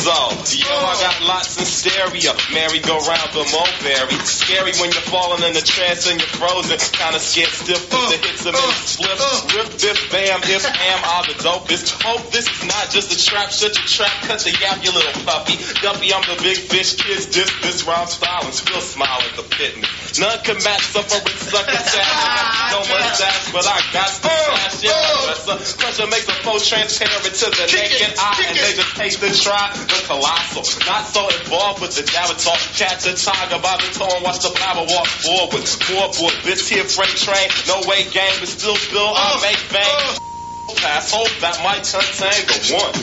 So, I got lots in stereo. Merry-go-round the mulberry. Scary when you're falling in the trance and you're frozen. Kinda scared stiff with the hits of many spliffs. Rip, biff, bam, if, am, are the dopest. Hope this is not just a trap. Shut your trap, cut the yap, you little puppy. Dumpy, I'm the big fish. Kids diss this rhyme style and still smile at the pitman. None can match suffering sucker sass. No mustache, but I got some cash. Yeah, pressure makes a foe transparent to the naked eye, and they just hate to try the colossal. Not so involved with the dabber talk. Catch a tiger by the toe and watch the blabber walk forward. Board, this here freight train. No way game, but still I make bang. Pass hope that might turn tango one.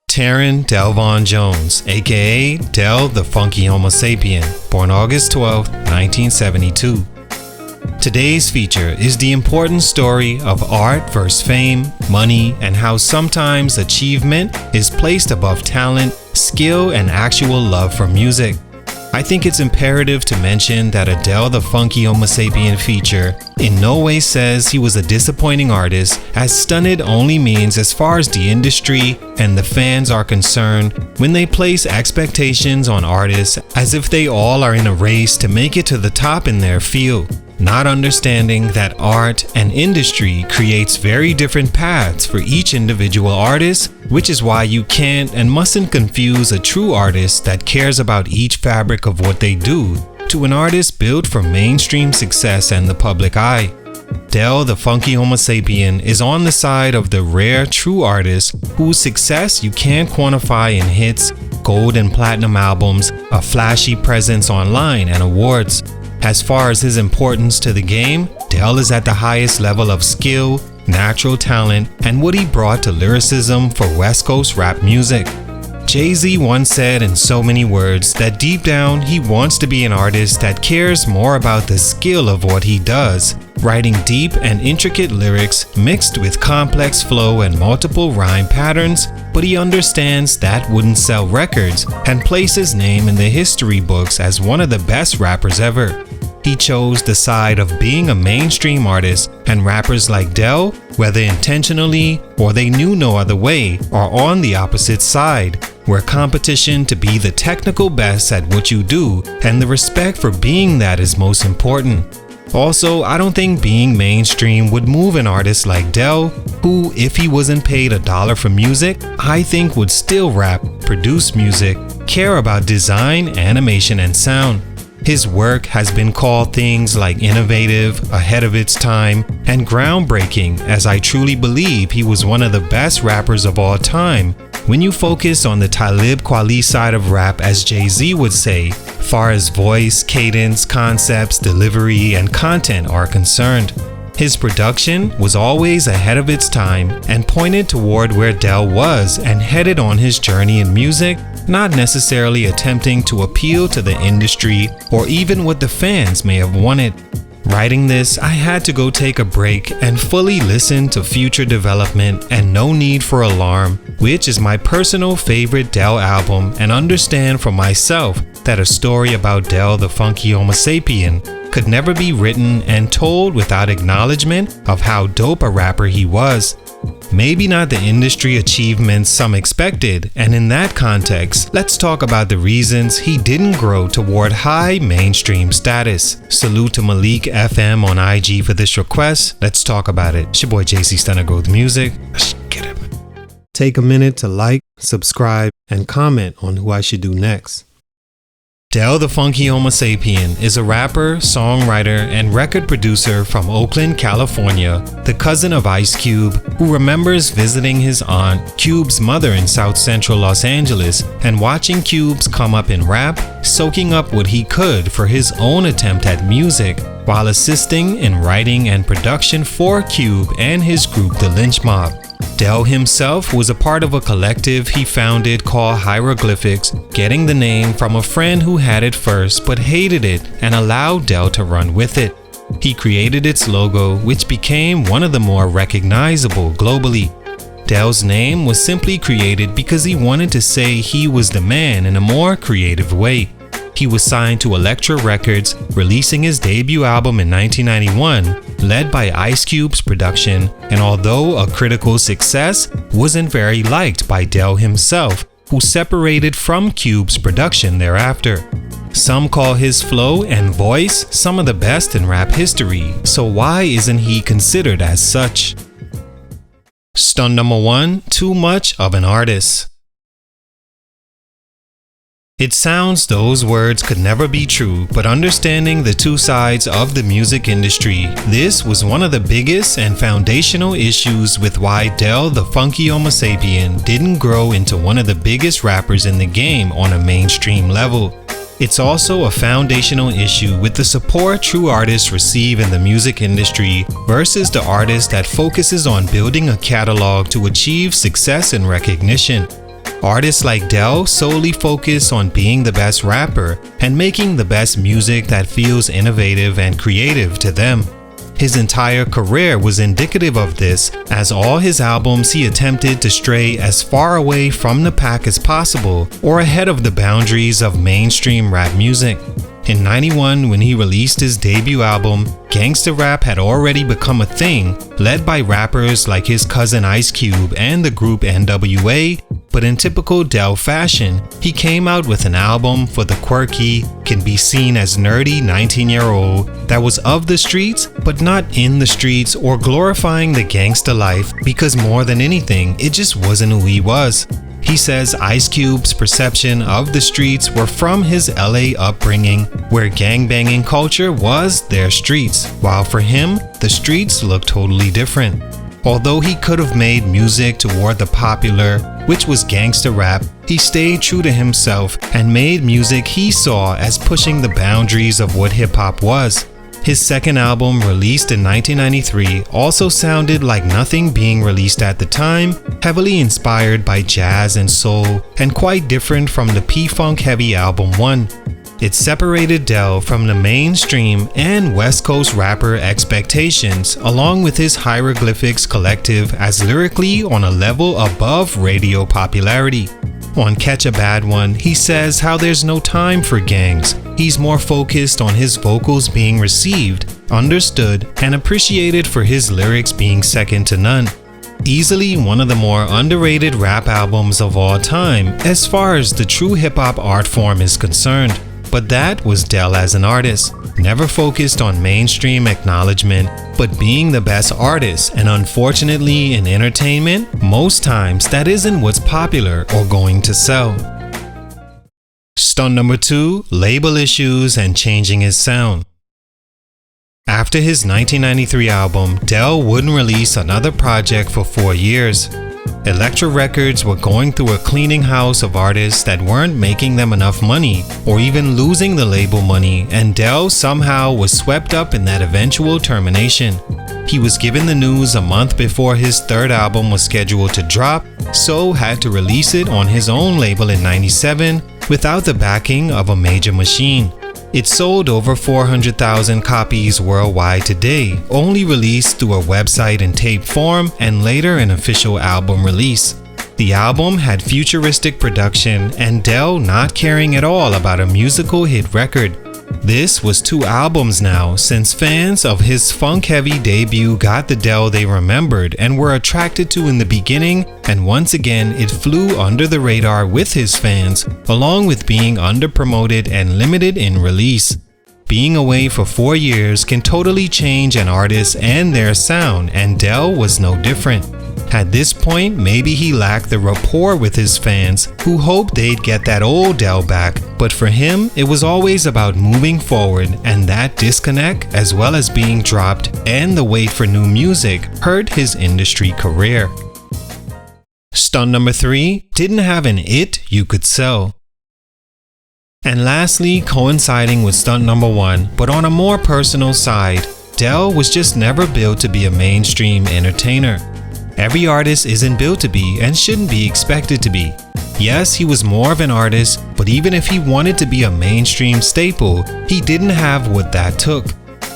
Taryn Delvon Jones, aka Del the Funky Homosapien, born August 12, 1972. Today's feature is the important story of art versus fame, money, and how sometimes achievement is placed above talent, skill, and actual love for music. I think it's imperative to mention that Del the Funky Homosapien feature in no way says he was a disappointing artist, as stunted only means as far as the industry and the fans are concerned when they place expectations on artists as if they all are in a race to make it to the top in their field, not understanding that art and industry creates very different paths for each individual artist, which is why you can't and mustn't confuse a true artist that cares about each fabric of what they do to an artist built for mainstream success and the public eye. Del the Funky Homosapien is on the side of the rare true artist whose success you can't quantify in hits, gold and platinum albums, a flashy presence online, and awards. As far as his importance to the game, Del is at the highest level of skill, natural talent, and what he brought to lyricism for West Coast rap music. Jay-Z once said in so many words that deep down he wants to be an artist that cares more about the skill of what he does, writing deep and intricate lyrics mixed with complex flow and multiple rhyme patterns, but he understands that wouldn't sell records and place his name in the history books as one of the best rappers ever. He chose the side of being a mainstream artist, and rappers like Del, whether intentionally or they knew no other way, are on the opposite side, where competition to be the technical best at what you do and the respect for being that is most important. Also, I don't think being mainstream would move an artist like Del, who, if he wasn't paid $1 for music, I think would still rap, produce music, care about design, animation, and sound. His work has been called things like innovative, ahead of its time, and groundbreaking, as I truly believe he was one of the best rappers of all time when you focus on the Talib Kweli side of rap, as Jay-Z would say, far as voice, cadence, concepts, delivery, and content are concerned. His production was always ahead of its time and pointed toward where Del was and headed on his journey in music, not necessarily attempting to appeal to the industry or even what the fans may have wanted. Writing this, I had to go take a break and fully listen to Future Development and No Need for Alarm, which is my personal favorite Del album, and understand for myself that a story about Del the Funky Homosapien could never be written and told without acknowledgement of how dope a rapper he was. Maybe not the industry achievements some expected, and in that context, let's talk about the reasons he didn't grow toward high mainstream status. Salute to Malik FM on IG for this request. Let's talk about it. It's your boy JC Stunted Growth Music. Let's get it. Take a minute to like, subscribe, and comment on who I should do next. Del the Funky Homosapien is a rapper, songwriter, and record producer from Oakland, California, the cousin of Ice Cube, who remembers visiting his aunt, Cube's mother in South Central Los Angeles, and watching Cube's come up in rap, soaking up what he could for his own attempt at music, while assisting in writing and production for Cube and his group The Lynch Mob. Del himself was a part of a collective he founded called Hieroglyphics, getting the name from a friend who had it first but hated it and allowed Del to run with it. He created its logo, which became one of the more recognizable globally. Del's name was simply created because he wanted to say he was the man in a more creative way. He was signed to Elektra Records, releasing his debut album in 1991, led by Ice Cube's production, and although a critical success, wasn't very liked by Del himself, who separated from Cube's production thereafter. Some call his flow and voice some of the best in rap history, so why isn't he considered as such? Stunt number 1, too much of an artist. It sounds those words could never be true, but understanding the two sides of the music industry, this was one of the biggest and foundational issues with why Del the Funky Homosapien didn't grow into one of the biggest rappers in the game on a mainstream level. It's also a foundational issue with the support true artists receive in the music industry versus the artist that focuses on building a catalog to achieve success and recognition. Artists like Del solely focus on being the best rapper and making the best music that feels innovative and creative to them. His entire career was indicative of this, as all his albums he attempted to stray as far away from the pack as possible or ahead of the boundaries of mainstream rap music. In '91, when he released his debut album, gangsta rap had already become a thing, led by rappers like his cousin Ice Cube and the group NWA, but in typical Del fashion, he came out with an album for the quirky, can be seen as nerdy 19-year-old that was of the streets but not in the streets or glorifying the gangsta life, because more than anything, it just wasn't who he was. He says Ice Cube's perception of the streets were from his LA upbringing, where gangbanging culture was their streets, while for him, the streets looked totally different. Although he could have made music toward the popular, which was gangsta rap, he stayed true to himself and made music he saw as pushing the boundaries of what hip-hop was. His second album, released in 1993, also sounded like nothing being released at the time, heavily inspired by jazz and soul, and quite different from the P-Funk heavy album 1. It separated Del from the mainstream and West Coast rapper expectations, along with his Hieroglyphics collective, as lyrically on a level above radio popularity. On Catch a Bad One, he says how there's no time for gangs. He's more focused on his vocals being received, understood, and appreciated for his lyrics being second to none. Easily one of the more underrated rap albums of all time as far as the true hip-hop art form is concerned. But that was Del as an artist, never focused on mainstream acknowledgement, but being the best artist, and unfortunately in entertainment, most times that isn't what's popular or going to sell. Stunt number 2, label issues and changing his sound. After his 1993 album, Del wouldn't release another project for 4 years. Elektra Records were going through a cleaning house of artists that weren't making them enough money or even losing the label money, and Del somehow was swept up in that eventual termination. He was given the news a month before his third album was scheduled to drop, so had to release it on his own label in '97 without the backing of a major machine. It sold over 400,000 copies worldwide today, only released through a website in tape form and later an official album release. The album had futuristic production and Del not caring at all about a musical hit record. This was 2 albums now, since fans of his funk-heavy debut got the Del they remembered and were attracted to in the beginning, and once again it flew under the radar with his fans, along with being under-promoted and limited in release. Being away for 4 years can totally change an artist and their sound, and Del was no different. At this point, maybe he lacked the rapport with his fans, who hoped they'd get that old Del back, but for him, it was always about moving forward, and that disconnect, as well as being dropped and the wait for new music, hurt his industry career. Stunt number 3, didn't have an it you could sell. And lastly, coinciding with stunt number 1, but on a more personal side, Del was just never built to be a mainstream entertainer. Every artist isn't built to be and shouldn't be expected to be. Yes, he was more of an artist, but even if he wanted to be a mainstream staple, he didn't have what that took.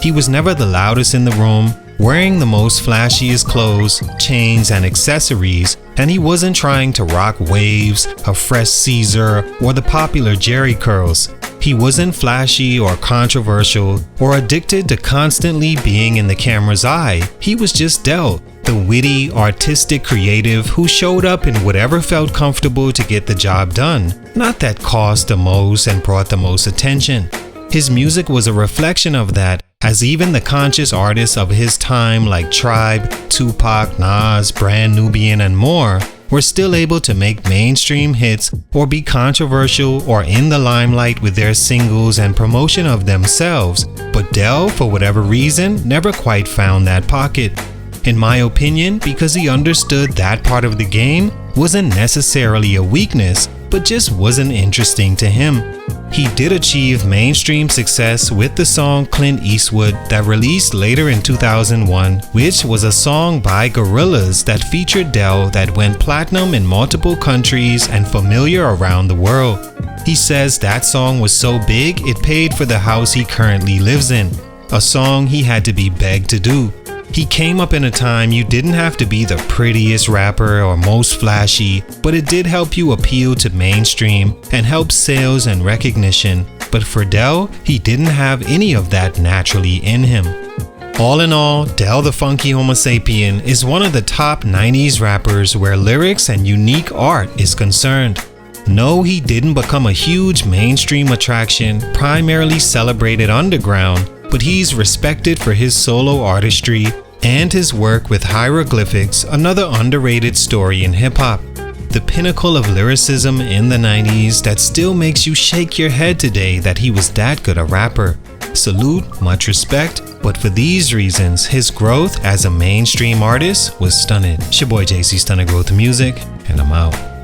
He was never the loudest in the room, wearing the most flashiest clothes, chains, and accessories, and he wasn't trying to rock waves, a fresh Caesar, or the popular Jerry curls. He wasn't flashy or controversial or addicted to constantly being in the camera's eye. He was just Del, the witty, artistic creative who showed up in whatever felt comfortable to get the job done, not that cost the most and brought the most attention. His music was a reflection of that, as even the conscious artists of his time like Tribe, Tupac, Nas, Brand Nubian, and more were still able to make mainstream hits or be controversial or in the limelight with their singles and promotion of themselves, but Del, for whatever reason, never quite found that pocket. In my opinion, because he understood that part of the game wasn't necessarily a weakness, but just wasn't interesting to him. He did achieve mainstream success with the song Clint Eastwood that released later in 2001, which was a song by Gorillaz that featured Del that went platinum in multiple countries and familiar around the world. He says that song was so big it paid for the house he currently lives in, a song he had to be begged to do. He came up in a time you didn't have to be the prettiest rapper or most flashy, but it did help you appeal to mainstream and help sales and recognition. But for Del, he didn't have any of that naturally in him. All in all, Del the Funky Homosapien is one of the top 90s rappers where lyrics and unique art is concerned. No, he didn't become a huge mainstream attraction, primarily celebrated underground, but he's respected for his solo artistry and his work with hieroglyphics, another underrated story in hip-hop. The pinnacle of lyricism in the 90s that still makes you shake your head today that he was that good a rapper. Salute, much respect, but for these reasons, his growth as a mainstream artist was stunted. It's your boy JC Stunted Growth Music, and I'm out.